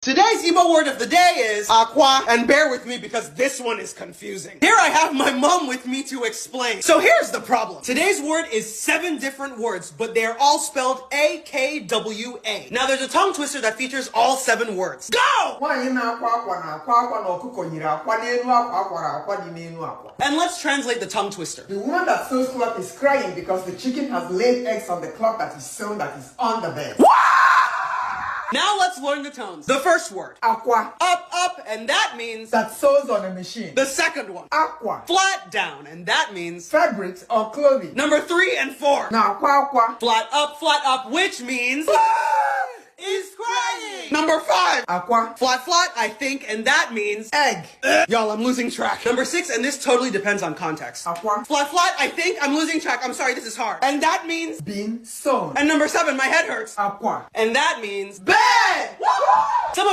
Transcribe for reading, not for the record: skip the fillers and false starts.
Today's Igbo word of the day is Akwa, and bear with me because this one is confusing. Here I have my mom with me to explain. So here's the problem. Today's word is 7 different words, but they're all spelled A-K-W-A. Now there's a tongue twister that features all 7 words. Go! And let's translate the tongue twister. The woman that sews cloth is crying because the chicken has laid eggs on the cloth that is sewn that is on the bed. Now let's learn the tones. The first word. Akwa. Up, and that means That sews on a machine. the second one. Akwa. Flat down, and that means Fabrics or clothing. number 3 and 4. Now akwa. Flat up, which means is crying. Number 5. Akwa. Flat, I think, and that means Egg. Y'all, I'm losing track. Number 6, and this totally depends on context. Akwa. Flat, I think, I'm losing track. I'm sorry, this is hard. And that means Being sewn. and number 7, my head hurts. Akwa. And that means bed. Some of